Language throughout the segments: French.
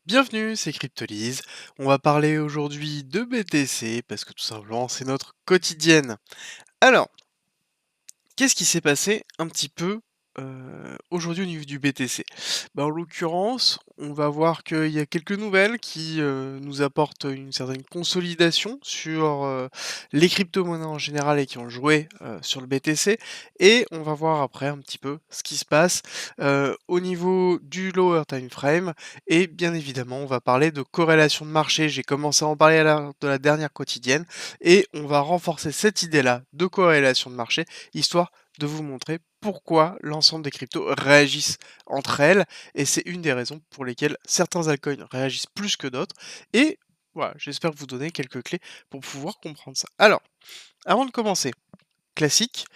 Bienvenue, c'est Cryptolyse. On va parler aujourd'hui de BTC parce que tout simplement c'est notre quotidienne. Alors, qu'est-ce qui s'est passé un petit peu, aujourd'hui au niveau du BTC? Bah, en l'occurrence, on va voir qu'il y a quelques nouvelles qui, nous apportent une certaine consolidation sur, les cryptomonnaies en général et qui ont joué, sur le BTC et on va voir après un petit peu ce qui se passe, au niveau du lower time frame et bien évidemment, on va parler de corrélation de marché. J'ai commencé à en parler à de la dernière quotidienne et on va renforcer cette idée-là de corrélation de marché, histoire de vous montrer pourquoi l'ensemble des cryptos réagissent entre elles, et c'est une des raisons pour lesquelles certains altcoins réagissent plus que d'autres, et voilà, j'espère vous donner quelques clés pour pouvoir comprendre ça. Alors, avant de commencer, classique,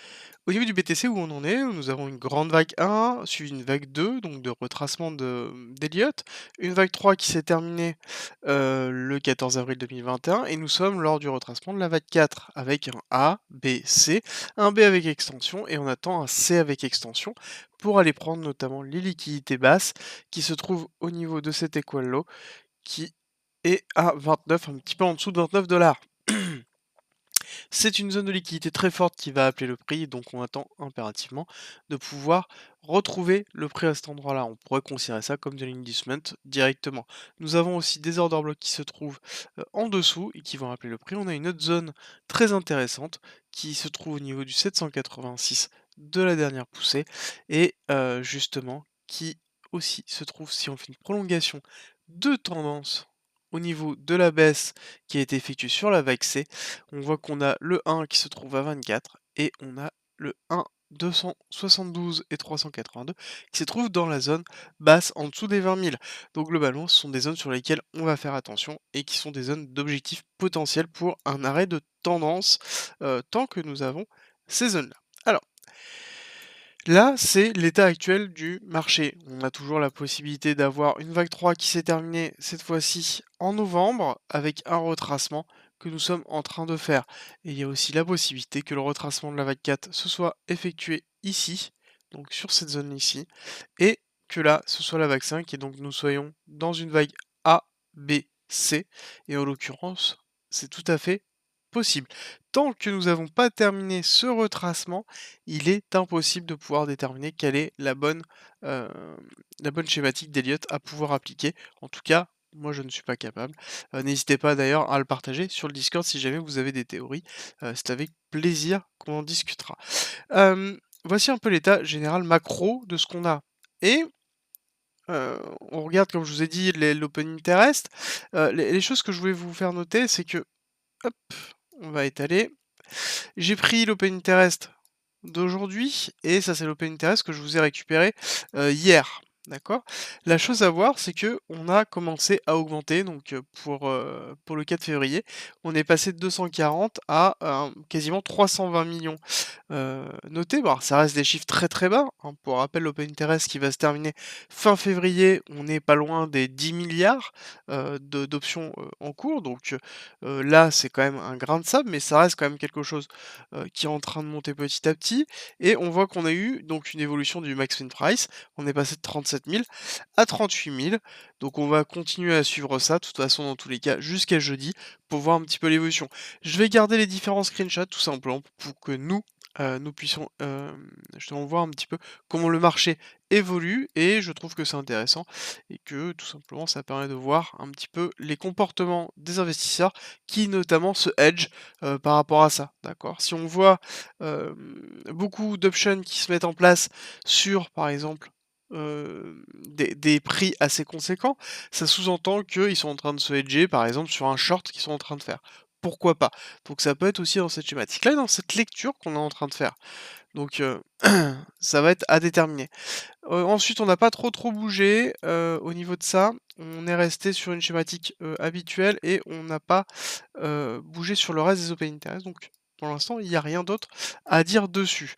au niveau du BTC où on en est, nous avons une grande vague 1, suivie d'une vague 2, donc de retracement d'Elliott, une vague 3 qui s'est terminée le 14 avril 2021, et nous sommes lors du retracement de la vague 4, avec un A, B, C, un B avec extension, et on attend un C avec extension, pour aller prendre notamment les liquidités basses, qui se trouvent au niveau de cet equal low, qui est à 29, un petit peu en dessous de 29 $. C'est une zone de liquidité très forte qui va appeler le prix, donc on attend impérativement de pouvoir retrouver le prix à cet endroit-là. On pourrait considérer ça comme de l'inducement directement. Nous avons aussi des order blocks qui se trouvent en dessous et qui vont appeler le prix. On a une autre zone très intéressante qui se trouve au niveau du 786 de la dernière poussée et justement qui aussi se trouve si on fait une prolongation de tendance au niveau de la baisse qui a été effectuée sur la vague C. On voit qu'on a le 1 qui se trouve à 24 et on a le 1, 272 et 382 qui se trouvent dans la zone basse en dessous des 20 000. Donc globalement, ce sont des zones sur lesquelles on va faire attention et qui sont des zones d'objectifs potentiels pour un arrêt de tendance tant que nous avons ces zones-là. Alors, là, c'est l'état actuel du marché. On a toujours la possibilité d'avoir une vague 3 qui s'est terminée cette fois-ci en novembre avec un retracement que nous sommes en train de faire. Et il y a aussi la possibilité que le retracement de la vague 4 se soit effectué ici, donc sur cette zone ici, et que là, ce soit la vague 5 et donc nous soyons dans une vague A, B, C. Et en l'occurrence, c'est tout à fait possible. Tant que nous n'avons pas terminé ce retracement, il est impossible de pouvoir déterminer quelle est heu, la bonne schématique d'Elliott à pouvoir appliquer. En tout cas, moi je ne suis pas capable. N'hésitez pas d'ailleurs à le partager sur le Discord si jamais vous avez des théories. C'est avec plaisir qu'on en discutera. Voici un peu l'état général macro de ce qu'on a et on regarde comme je vous ai dit l'open interest. Les choses que je voulais vous faire noter, c'est que hop, on va étaler. J'ai pris l'open interest d'aujourd'hui et ça, c'est l'open interest que je vous ai récupéré, hier, d'accord? La chose à voir, c'est que on a commencé à augmenter donc, pour le 4 février, on est passé de 240 à, quasiment 320 millions. Notez, bon, alors ça reste des chiffres très, très bas, hein. Pour rappel, l'open interest qui va se terminer fin février, on n'est pas loin des 10 000 000 de d'options, en cours, donc là, c'est quand même un grain de sable, mais ça reste quand même quelque chose, qui est en train de monter petit à petit, et on voit qu'on a eu donc une évolution du max win price. On est passé de 37 000 à 38 000, donc on va continuer à suivre ça, de toute façon, dans tous les cas, jusqu'à jeudi, pour voir un petit peu l'évolution. Je vais garder les différents screenshots, tout simplement, pour que nous puissions, justement voir un petit peu comment le marché évolue, et je trouve que c'est intéressant et que tout simplement ça permet de voir un petit peu les comportements des investisseurs qui notamment se hedge, par rapport à ça, d'accord? Si on voit, beaucoup d'options qui se mettent en place sur, par exemple, des prix assez conséquents, ça sous-entend qu'ils sont en train de se hedger, par exemple, sur un short qu'ils sont en train de faire. Pourquoi pas? Donc ça peut être aussi dans cette schématique-là, dans cette lecture qu'on est en train de faire. Donc ça va être à déterminer. Ensuite, on n'a pas trop bougé, au niveau de ça. On est resté sur une schématique, habituelle, et on n'a pas, bougé sur le reste des open interest, donc pour l'instant, il y a rien d'autre à dire dessus.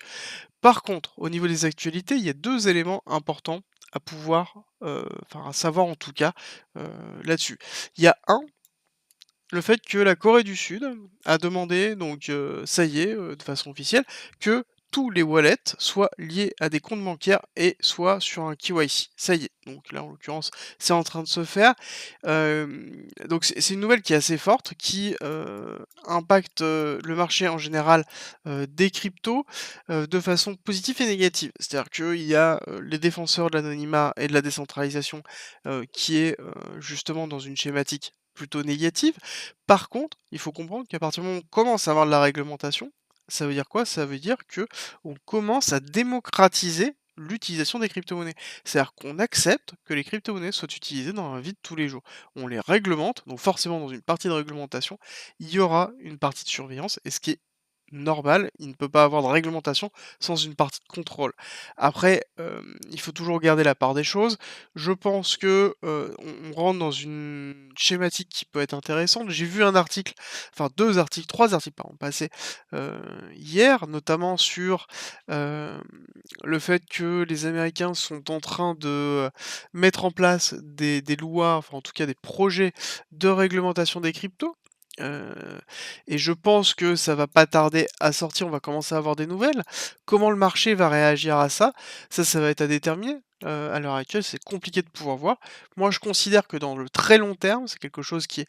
Par contre, au niveau des actualités, il y a 2 éléments importants à pouvoir, enfin à savoir en tout cas, heu, là-dessus. Il y a le fait que la Corée du Sud a demandé, donc ça y est, de façon officielle, que tous les wallets soient liés à des comptes bancaires et soient sur un KYC. Ça y est, donc là, en l'occurrence, c'est en train de se faire. Donc c'est une nouvelle qui est assez forte, qui, impacte, le marché en général, des cryptos, de façon positive et négative. C'est-à-dire qu'il y a, les défenseurs de l'anonymat et de la décentralisation, qui est, justement dans une schématique plutôt négative. Par contre, il faut comprendre qu'à partir du moment où on commence à avoir de la réglementation, ça veut dire quoi? Ça veut dire que on commence à démocratiser l'utilisation des crypto-monnaies. C'est-à-dire qu'on accepte que les crypto-monnaies soient utilisées dans la vie de tous les jours. On les réglemente, donc forcément dans une partie de réglementation, il y aura une partie de surveillance et ce qui est normal, il ne peut pas avoir de réglementation sans une partie de contrôle. Après, il faut toujours garder la part des choses. Je pense que, on rentre dans une schématique qui peut être intéressante. J'ai vu un article, enfin 2 articles, 3 articles pardon, passer, heu, hier, notamment sur, hem, le fait que les Américains sont en train de, mettre en place des lois, enfin en tout cas des projets de réglementation des cryptos. Heu et je pense que ça va pas tarder à sortir, on va commencer à avoir des nouvelles. Comment le marché va réagir à ça? Ça va être à déterminer. À l'heure actuelle, c'est compliqué de pouvoir voir. Moi, je considère que dans le très long terme, c'est quelque chose qui est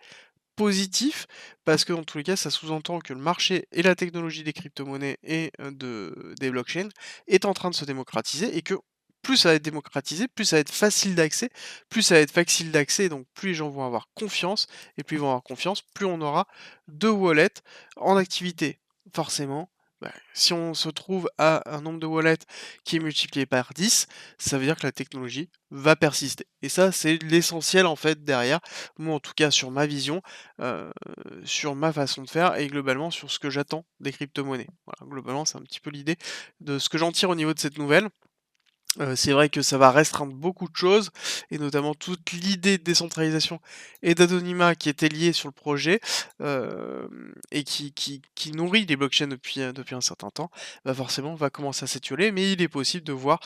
positif parce que dans tous les cas, ça sous-entend que le marché et la technologie des crypto-monnaies et des blockchains est en train de se démocratiser et que plus ça va être démocratisé, plus ça va être facile d'accès, donc plus les gens vont avoir confiance et plus ils vont avoir confiance, plus on aura de wallets en activité. Forcément, bah, si on se trouve à un nombre de wallets qui est multiplié par 10, ça veut dire que la technologie va persister et ça, c'est l'essentiel en fait derrière. Moi, en tout cas, sur ma vision, heu, sur ma façon de faire et globalement sur ce que j'attends des crypto-monnaies. Voilà, globalement, c'est un petit peu l'idée de ce que j'en tire au niveau de cette nouvelle. C'est vrai que ça va restreindre beaucoup de choses et notamment toute l'idée de décentralisation et d'anonymat qui était liée sur le projet, et qui nourrit les blockchains depuis un certain temps, bah, forcément va commencer à s'étioler. Mais il est possible de voir,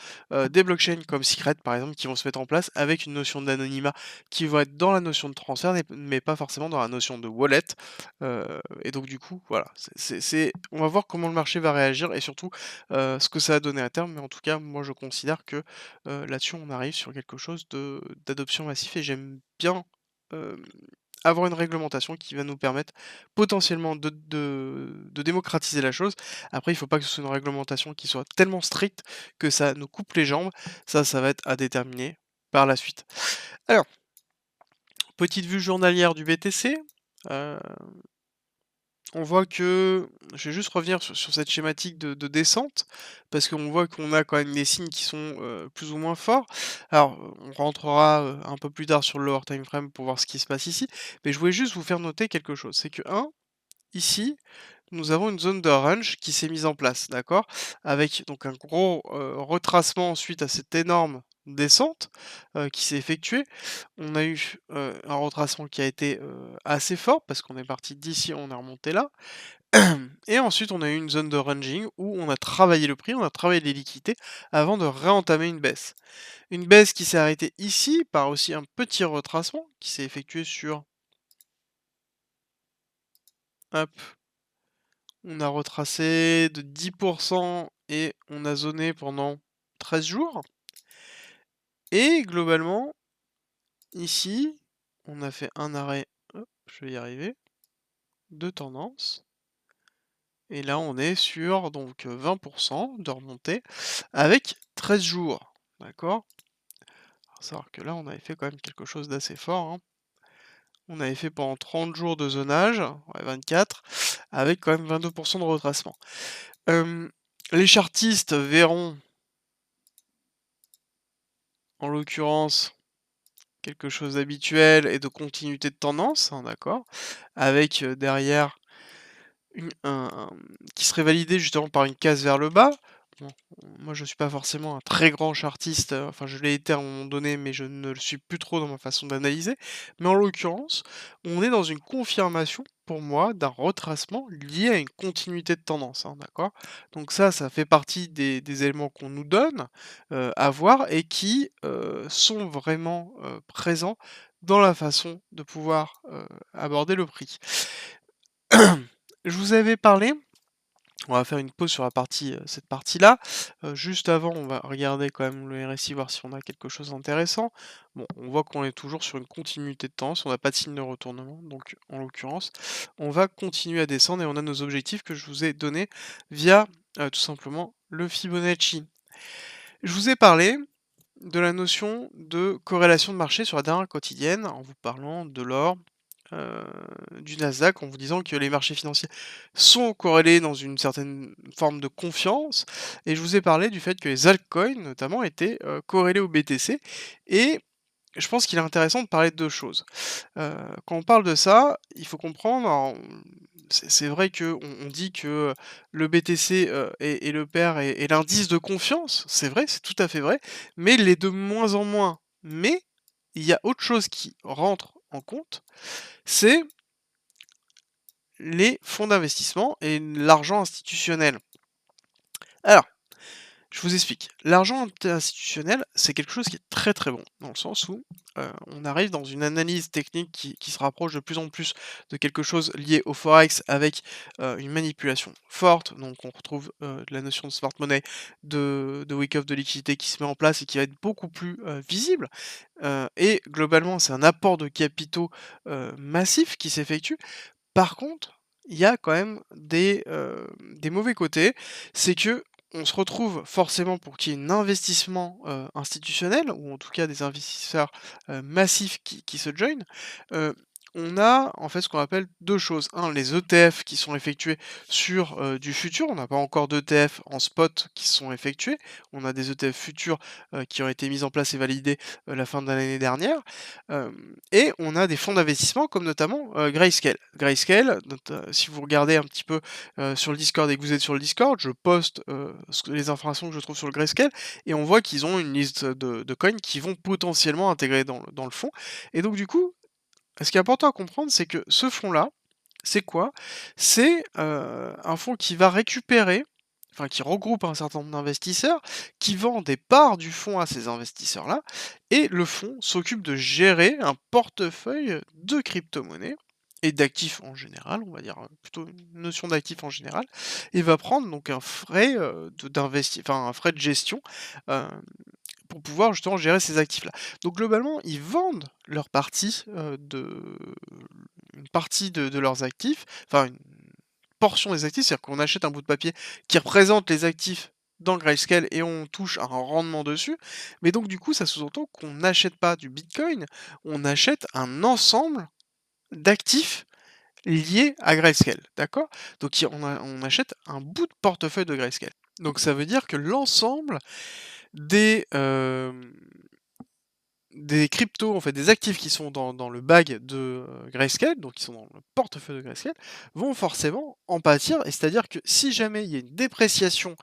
des blockchains comme Secret par exemple qui vont se mettre en place avec une notion d'anonymat qui va être dans la notion de transfert mais pas forcément dans la notion de wallet, et donc du coup voilà, c'est on va voir comment le marché va réagir et surtout ce que ça a donné à terme, mais en tout cas, moi je considère que, là-dessus, on arrive sur quelque chose d'adoption massif et j'aime bien, hem, avoir une réglementation qui va nous permettre potentiellement de démocratiser la chose. Après, il faut pas que ce soit une réglementation qui soit tellement stricte que ça nous coupe les jambes. Ça va être à déterminer par la suite. Alors, petite vue journalière du BTC, heu on voit que je vais juste revenir sur cette schématique de descente, parce qu'on voit qu'on a quand même des signes qui sont, plus ou moins forts. Alors, on rentrera, un peu plus tard sur le lower time frame pour voir ce qui se passe ici, mais je voulais juste vous faire noter quelque chose. C'est que ici, nous avons une zone de range qui s'est mise en place, d'accord? Avec donc un gros, retracement suite à cette énorme descente, qui s'est effectuée. On a eu, un retracement qui a été, assez fort parce qu'on est parti d'ici, on est remonté là. Et ensuite, on a eu une zone de ranging où on a travaillé le prix, on a travaillé les liquidités avant de réentamer une baisse. Une baisse qui s'est arrêtée ici par aussi un petit retracement qui s'est effectué sur, hop, on a retracé de 10 et on a zoné pendant 13 jours. Et globalement, ici, on a fait un arrêt, hop, je vais y arriver, de tendance. Et là, on est sur donc 20 de remontée avec 13 jours. D'accord? Faut savoir que là, on avait fait quand même quelque chose d'assez fort, hein. On avait fait pendant 30 jours de zonage, ouais 24, avec quand même 22 de retracement. Hem, les chartistes verront, en l'occurrence, quelque chose d'habituel et de continuité de tendance, hein, d'accord? Avec, derrière Une un qui serait validé justement par une case vers le bas. Bon, moi je suis pas forcément un très grand chartiste, enfin je l'ai été à un moment donné, mais je ne le suis plus trop dans ma façon d'analyser. Mais en l'occurrence, on est dans une confirmation pour moi d'un retracement lié à une continuité de tendance, hein, d'accord? Donc ça fait partie des éléments qu'on nous donne, à voir et qui, sont vraiment, présents dans la façon de pouvoir, aborder le prix. Je vous avais parlé On va faire une pause sur la partie, cette partie-là. Juste avant, on va regarder quand même le RSI, voir si on a quelque chose d'intéressant. Bon, on voit qu'on est toujours sur une continuité de tendance, on n'a pas de signe de retournement, donc en l'occurrence, on va continuer à descendre et on a nos objectifs que je vous ai donnés via, tout simplement le Fibonacci. Je vous ai parlé de la notion de corrélation de marché sur la dernière quotidienne en vous parlant de l'or, heu, du Nasdaq, en vous disant que les marchés financiers sont corrélés dans une certaine forme de confiance et je vous ai parlé du fait que les altcoins notamment étaient, corrélés au BTC et je pense qu'il est intéressant de parler de 2 choses. Quand on parle de ça, il faut comprendre, alors, c'est vrai qu'on on dit que, le BTC, est le père et l'indice de confiance. C'est vrai, c'est tout à fait vrai, mais il l'est de moins en moins. Mais il y a autre chose qui rentre en compte, c'est les fonds d'investissement et l'argent institutionnel. Alors, je vous explique. L'argent institutionnel, c'est quelque chose qui est très, très bon, dans le sens où, on arrive dans une analyse technique qui se rapproche de plus en plus de quelque chose lié au forex avec, une manipulation forte. Donc on retrouve, la notion de smart money, de wake-up de liquidité qui se met en place et qui va être beaucoup plus, visible, et globalement, c'est un apport de capitaux, massif qui s'effectue. Par contre, il y a quand même des mauvais côtés. C'est que on se retrouve forcément pour qu'il y ait un investissement, institutionnel ou en tout cas des investisseurs, massifs qui se joignent, heu, on a en fait ce qu'on appelle 2 choses. Un, les ETF qui sont effectués sur, du futur. On n'a pas encore d'ETF en spot qui sont effectués. On a des ETF futurs, qui ont été mis en place et validés, la fin de l'année dernière. Et on a des fonds d'investissement comme notamment, Grayscale. Grayscale, si vous regardez un petit peu, sur le Discord et que vous êtes sur le Discord, je poste, les informations que je trouve sur le Grayscale et on voit qu'ils ont une liste de coins qui vont potentiellement intégrer dans le fonds et donc du coup, ce qui est important à comprendre, c'est que ce fonds-là, c'est quoi? C'est, un fonds qui va récupérer, enfin qui regroupe un certain nombre d'investisseurs, qui vend des parts du fonds à ces investisseurs-là et le fonds s'occupe de gérer un portefeuille de crypto-monnaies et d'actifs en général, on va dire, plutôt une notion d'actifs en général et va prendre donc un frais, un frais de gestion, hem, pour pouvoir justement gérer ces actifs-là. Donc globalement, ils vendent leur partie, une partie de leurs actifs, enfin une portion des actifs, c'est-à-dire qu'on achète un bout de papier qui représente les actifs dans Grayscale et on touche un rendement dessus. Mais donc du coup, ça sous-entend qu'on n'achète pas du Bitcoin, on achète un ensemble d'actifs liés à Grayscale, d'accord? Donc on achète un bout de portefeuille de Grayscale. Donc ça veut dire que l'ensemble des, des cryptos, en fait, des actifs qui sont dans le bag de, Grayscale, donc qui sont dans le portefeuille de Grayscale, vont forcément en pâtir et c'est-à-dire que si jamais il y a une dépréciation,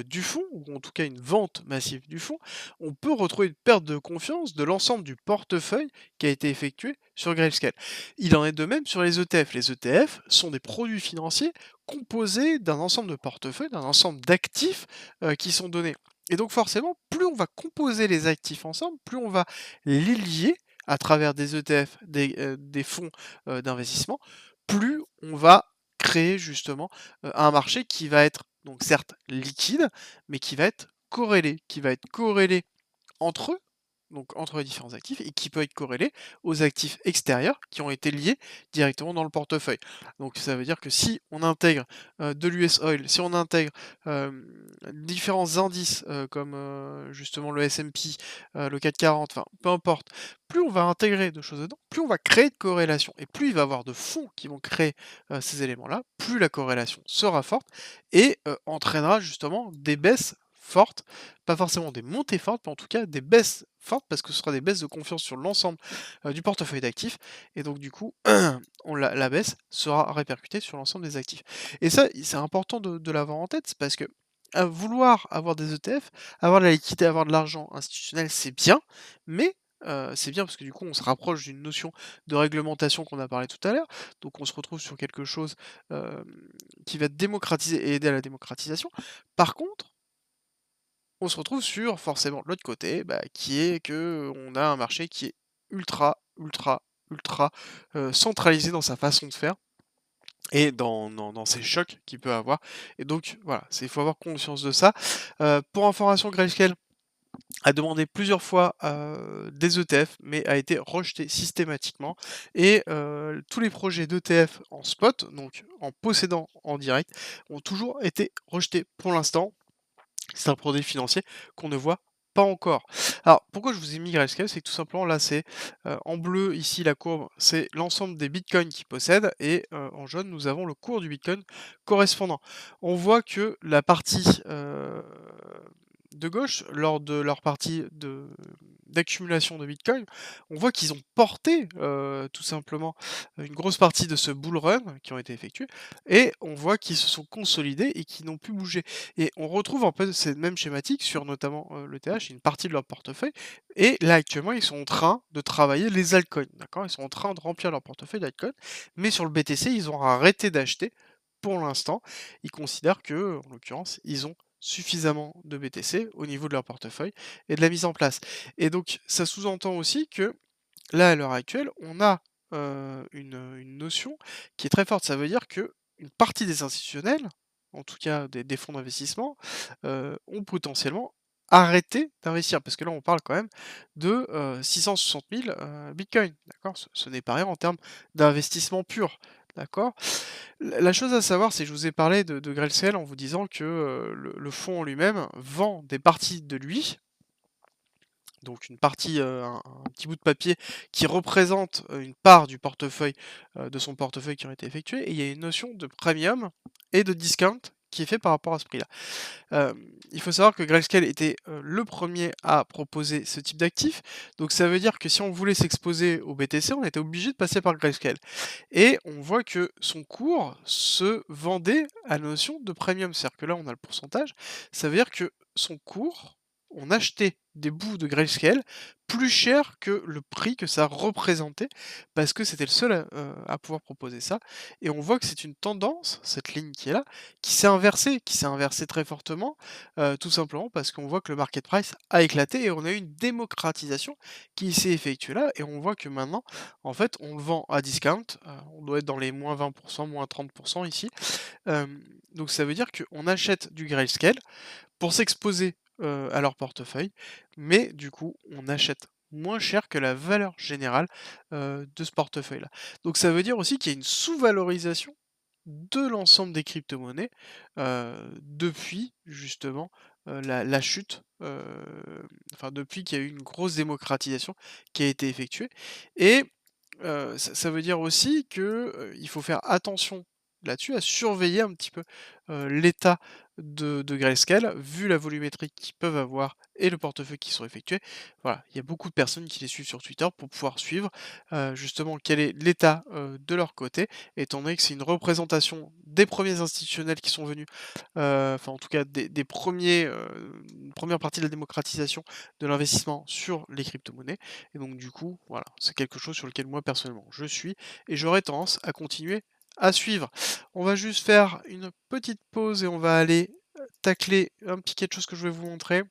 du fonds ou en tout cas une vente massive du fonds, on peut retrouver une perte de confiance de l'ensemble du portefeuille qui a été effectué sur Grayscale. Il en est de même sur les ETF. Les ETF sont des produits financiers composés d'un ensemble de portefeuilles, d'un ensemble d'actifs, qui sont donnés et donc forcément, plus on va composer les actifs ensemble, plus on va les lier à travers des ETF, des fonds, d'investissement, plus on va créer justement, un marché qui va être donc certes liquide, mais qui va être corrélé entre eux, donc entre les différents actifs et qui peut être corrélé aux actifs extérieurs qui ont été liés directement dans le portefeuille. Donc ça veut dire que si on intègre, de l'US Oil, si on intègre, différents indices, comme, justement le S&P, le CAC 40, enfin peu importe, plus on va intégrer de choses dedans, plus on va créer de corrélations et plus il va y avoir de fonds qui vont créer, ces éléments-là, plus la corrélation sera forte et entraînera justement des baisses fortes, pas forcément des montées fortes, mais en tout cas des baisses fortes parce que ce sera des baisses de confiance sur l'ensemble, du portefeuille d'actifs et donc du coup, on la baisse sera répercutée sur l'ensemble des actifs et ça, c'est important de l'avoir en tête, c'est parce que, vouloir avoir des ETF, avoir de la liquidité, avoir de l'argent institutionnel, c'est bien, mais c'est bien parce que du coup, on se rapproche d'une notion de réglementation qu'on a parlé tout à l'heure, donc on se retrouve sur quelque chose, hem, qui va démocratiser et aider à la démocratisation. Par contre, on se retrouve sur forcément l'autre côté, bah, qui est que on a un marché qui est ultra, ultra, ultra, centralisé dans sa façon de faire et dans ces chocs qu'il peut avoir et donc voilà, il faut avoir conscience de ça. Pour information, Grayscale a demandé plusieurs fois, des ETF, mais a été rejeté systématiquement et tous les projets d'ETF en spot, donc en possédant en direct, ont toujours été rejetés pour l'instant. C'est un produit financier qu'on ne voit pas encore. Alors, pourquoi je vous ai mis Grayscale? C'est que tout simplement là, c'est, en bleu ici la courbe, c'est l'ensemble des bitcoins qu'ils possèdent et en jaune, nous avons le cours du bitcoin correspondant. On voit que la partie, de gauche, lors de leur partie d'accumulation de bitcoin, on voit qu'ils ont porté, tout simplement, une grosse partie de ce bull run qui ont été effectués et on voit qu'ils se sont consolidés et qu'ils n'ont plus bougé. Et on retrouve un peu cette même schématique sur notamment, l'ETH, une partie de leur portefeuille et là actuellement ils sont en train de travailler les altcoins, d'accord? Ils sont en train de remplir leur portefeuille d'altcoins, mais sur le BTC, ils ont arrêté d'acheter pour l'instant. Ils considèrent que, en l'occurrence, ils ont suffisamment de BTC au niveau de leur portefeuille et de la mise en place. Et donc ça sous-entend aussi que là, à l'heure actuelle, on a, une notion qui est très forte. Ça veut dire que une partie des institutionnels, en tout cas des fonds d'investissement, ont potentiellement arrêté d'investir. Parce que là, on parle quand même de, 660 000 bitcoins, d'accord? Ce n'est pas rien en termes d'investissement pur, d'accord? La chose à savoir, c'est que je vous ai parlé de Grayscale en vous disant que, le fonds en lui-même vend des parties de lui, donc une partie, un petit bout de papier qui représente, une part du portefeuille, de son portefeuille qui ont été effectués et il y a une notion de premium et de discount qui est fait par rapport à ce prix-là. Il faut savoir que Grayscale était, le premier à proposer ce type d'actif, donc ça veut dire que si on voulait s'exposer au BTC, on était obligé de passer par Grayscale et on voit que son cours se vendait à la notion de premium. C'est-à-dire que là, on a le pourcentage, ça veut dire que son cours, on achetait des bouts de Grayscale plus cher que le prix que ça représentait, parce que c'était le seul à pouvoir proposer ça. Et on voit que c'est une tendance, cette ligne qui est là, qui s'est inversée très fortement, tout simplement parce qu'on voit que le market price a éclaté et on a eu une démocratisation qui s'est effectuée là. Et on voit que maintenant, en fait, on le vend à discount, on doit être dans les moins 20%, moins 30% ici. Donc ça veut dire qu'on achète du Grayscale pour s'exposer, à leur portefeuille, mais du coup, on achète moins cher que la valeur générale, de ce portefeuille-là. Donc ça veut dire aussi qu'il y a une sous-valorisation de l'ensemble des cryptomonnaies, depuis justement, la chute, enfin depuis qu'il y a eu une grosse démocratisation qui a été effectuée et ça veut dire aussi que, il faut faire attention là-dessus, à surveiller un petit peu, l'état de Grayscale, vu la volumétrie qu'ils peuvent avoir et le portefeuille qui sont effectués. Voilà, il y a beaucoup de personnes qui les suivent sur Twitter pour pouvoir suivre, justement quel est l'état, de leur côté, étant donné que c'est une représentation des premiers institutionnels qui sont venus, enfin en tout cas des 1ers, une 1re partie de la démocratisation de l'investissement sur les cryptomonnaies et donc du coup, voilà, c'est quelque chose sur lequel moi personnellement je suis et j'aurais tendance à continuer à suivre. On va juste faire une petite pause et on va aller, tacler un petit quelque chose que je vais vous montrer.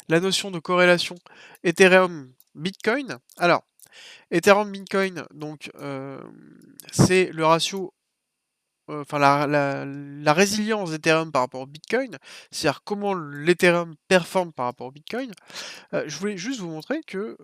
La notion de corrélation Ethereum Bitcoin. Alors, Ethereum Bitcoin, donc, c'est le ratio, enfin la résilience d'Ethereum par rapport au Bitcoin, c'est-à-dire comment l'Ethereum performe par rapport au Bitcoin. Je voulais juste vous montrer que,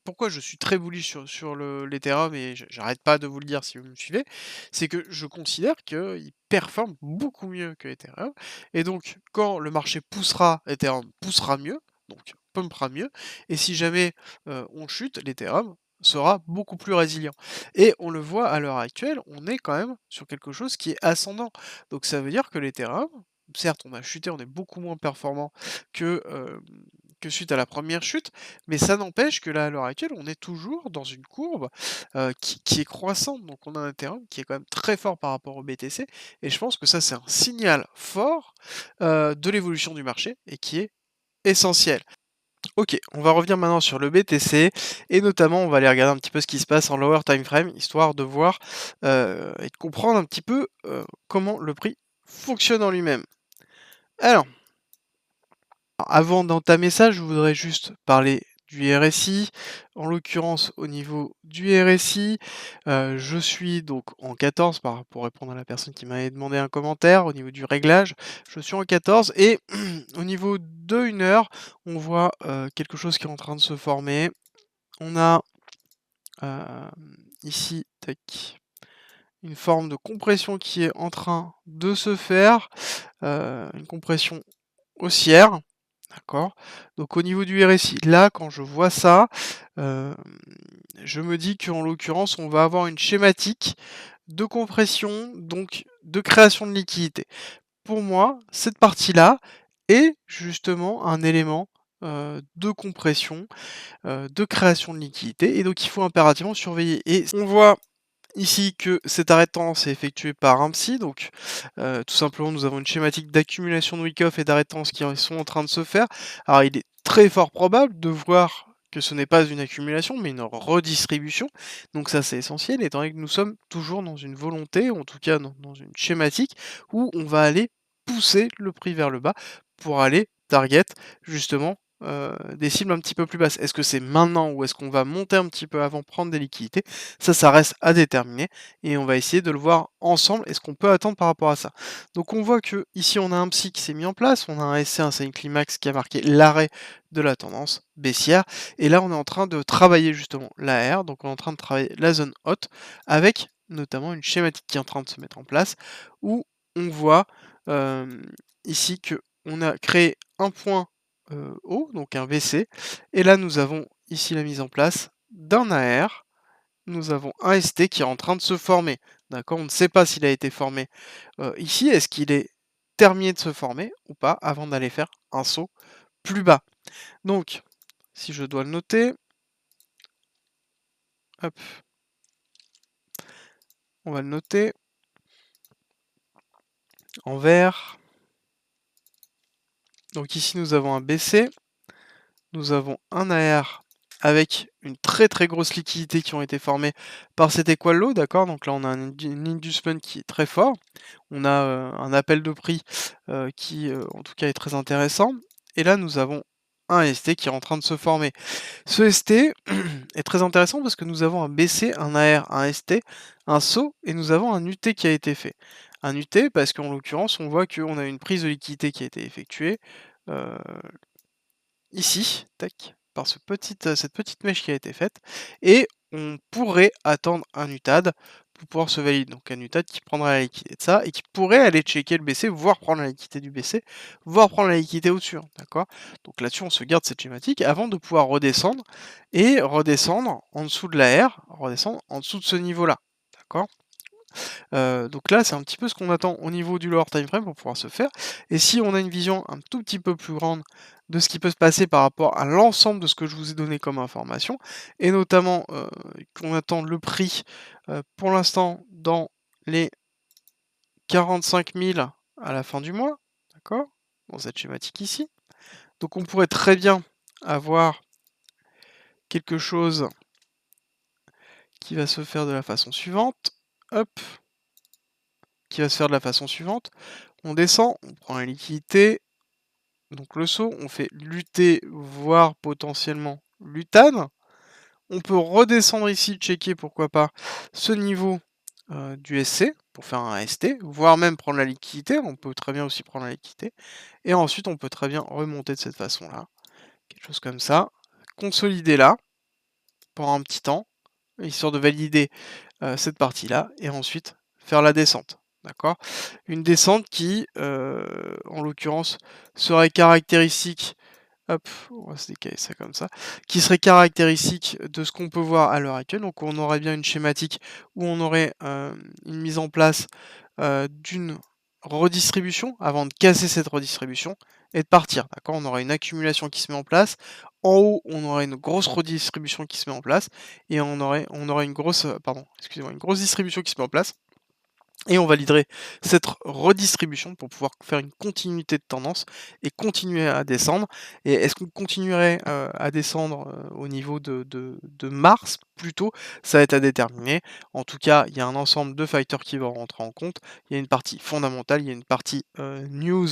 pourquoi je suis très bullish sur l'Ethereum et j'arrête pas de vous le dire si vous me suivez, c'est que je considère qu'il performe beaucoup mieux que Ethereum et donc quand le marché poussera, Ethereum poussera mieux, donc pumpera mieux et si jamais, on chute, l'Ethereum sera beaucoup plus résilient et on le voit à l'heure actuelle, on est quand même sur quelque chose qui est ascendant. Donc ça veut dire que l'Ethereum, certes on a chuté, on est beaucoup moins performant que, que suite à la première chute, mais ça n'empêche que là, à l'heure actuelle, on est toujours dans une courbe, qui est croissante. Donc on a un Ethereum qui est quand même très fort par rapport au BTC et je pense que ça, c'est un signal fort, de l'évolution du marché et qui est essentiel. OK, on va revenir maintenant sur le BTC et notamment, on va aller regarder un petit peu ce qui se passe en lower time frame, histoire de voir, et de comprendre un petit peu, comment le prix fonctionne en lui-même. Alors avant d'entamer ça, je voudrais juste parler du RSI, en l'occurrence au niveau du RSI, je suis donc en 14 pour répondre à la personne qui m'avait demandé un commentaire. Au niveau du réglage, je suis en 14 et au niveau de 1 heure, on voit, quelque chose qui est en train de se former. On a, ici, tac, une forme de compression qui est en train de se faire, une compression haussière, d'accord? Donc au niveau du RSI, là, quand je vois ça, hem, je me dis qu'en l'occurrence, on va avoir une schématique de compression, donc de création de liquidité. Pour moi, cette partie-là est justement un élément, de compression, de création de liquidité et donc il faut impérativement surveiller et on voit ici que cet arrêt de tendance est effectué par un psy, donc tout simplement nous avons une schématique d'accumulation de wick-off et d'arrêt de tendance qui sont en train de se faire. Alors il est très fort probable de voir que ce n'est pas une accumulation, mais une redistribution. Donc ça c'est essentiel, étant donné que nous sommes toujours dans une volonté, ou en tout cas dans une schématique, où on va aller pousser le prix vers le bas pour aller target justement des cibles un petit peu plus basses. Est-ce que c'est maintenant ou est-ce qu'on va monter un petit peu avant, prendre des liquidités? Ça reste à déterminer et on va essayer de le voir ensemble et ce qu'on peut attendre par rapport à ça. Donc on voit que ici on a un psy qui s'est mis en place, on a un SC, un selling climax qui a marqué l'arrêt de la tendance baissière et là on est en train de travailler justement la R, donc on est en train de travailler la zone haute avec notamment une schématique qui est en train de se mettre en place où on voit ici que on a créé un point haut, donc un VC, et là nous avons ici la mise en place d'un AR, nous avons un ST qui est en train de se former. D'accord? On ne sait pas s'il a été formé ici. Est-ce qu'il est terminé de se former ou pas avant d'aller faire un saut plus bas? Donc, si je dois le noter, hop, on va le noter en vert. Donc ici nous avons un BC, nous avons un AR avec une très grosse liquidité qui ont été formées par cet equal low, d'accord? Donc là on a un inducement qui est très fort. On a, un appel de prix, qui, en tout cas est très intéressant et là nous avons un ST qui est en train de se former. Ce ST est très intéressant parce que nous avons un BC, un AR, un ST, un saut et nous avons un UT qui a été fait. Un UT parce qu'en l'occurrence on voit qu'on a une prise de liquidité qui a été effectuée, heu ici, tac, par cette petite mèche qui a été faite et on pourrait attendre un UTAD pour pouvoir se valider. Donc un UTAD qui prendra la liquidité de ça et qui pourrait aller checker le BC, voire prendre la liquidité du BC, voire prendre la liquidité au-dessus, hein, d'accord? Donc là-dessus, on se garde cette schématique avant de pouvoir redescendre et redescendre en dessous de la R, redescendre en dessous de ce niveau-là, d'accord? Donc là, c'est un petit peu ce qu'on attend au niveau du lower time frame pour pouvoir se faire. Et si on a une vision un tout petit peu plus grande de ce qui peut se passer par rapport à l'ensemble de ce que je vous ai donné comme information, et notamment qu'on attend le prix pour l'instant dans les 45 000 à la fin du mois, d'accord? Dans cette schématique ici. Donc on pourrait très bien avoir quelque chose qui va se faire de la façon suivante. Hop, qui va se faire de la façon suivante. On descend, on prend la liquidité, donc le saut, on fait lutter, voire potentiellement l'UTAN. On peut redescendre ici, checker pourquoi pas ce niveau du SC pour faire un ST, voire même prendre la liquidité. On peut très bien aussi prendre la liquidité. Et ensuite, on peut très bien remonter de cette façon-là. Quelque chose comme ça. Consolider là pendant un petit temps, histoire de valider cette partie-là. Et ensuite, faire la descente. D'accord? Une descente qui, en l'occurrence, serait caractéristique, hop, on va se décaler ça comme ça, qui serait caractéristique de ce qu'on peut voir à l'heure actuelle. Donc on aurait bien une schématique où on aurait, une mise en place, d'une redistribution avant de casser cette redistribution et de partir, d'accord? On aurait une accumulation qui se met en place. En haut, on aurait une grosse redistribution qui se met en place et on aurait une grosse, pardon, excusez-moi, une grosse distribution qui se met en place et on validerait cette redistribution pour pouvoir faire une continuité de tendance et continuer à descendre. Et est-ce qu'on continuerait à descendre au niveau de mars? plus tôt, ça va être à déterminer. En tout cas, il y a un ensemble de facteurs qui vont rentrer en compte. Il y a une partie fondamentale, il y a une partie, news,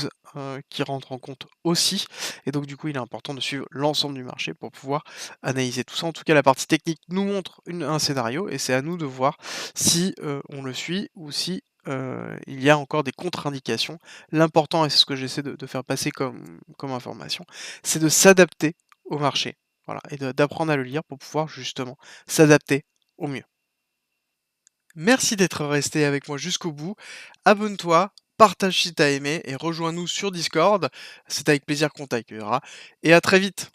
qui rentre en compte aussi et donc du coup, il est important de suivre l'ensemble du marché pour pouvoir analyser tout ça. En tout cas, la partie technique nous montre un scénario et c'est à nous de voir si, on le suit ou si, il y a encore des contre-indications. L'important et c'est ce que j'essaie de faire passer comme information, c'est de s'adapter au marché. Voilà et d'apprendre à le lire pour pouvoir justement s'adapter au mieux. Merci d'être resté avec moi jusqu'au bout. Abonne-toi, partage si tu as aimé et rejoins-nous sur Discord. C'est avec plaisir qu'on t'accueillera et à très vite.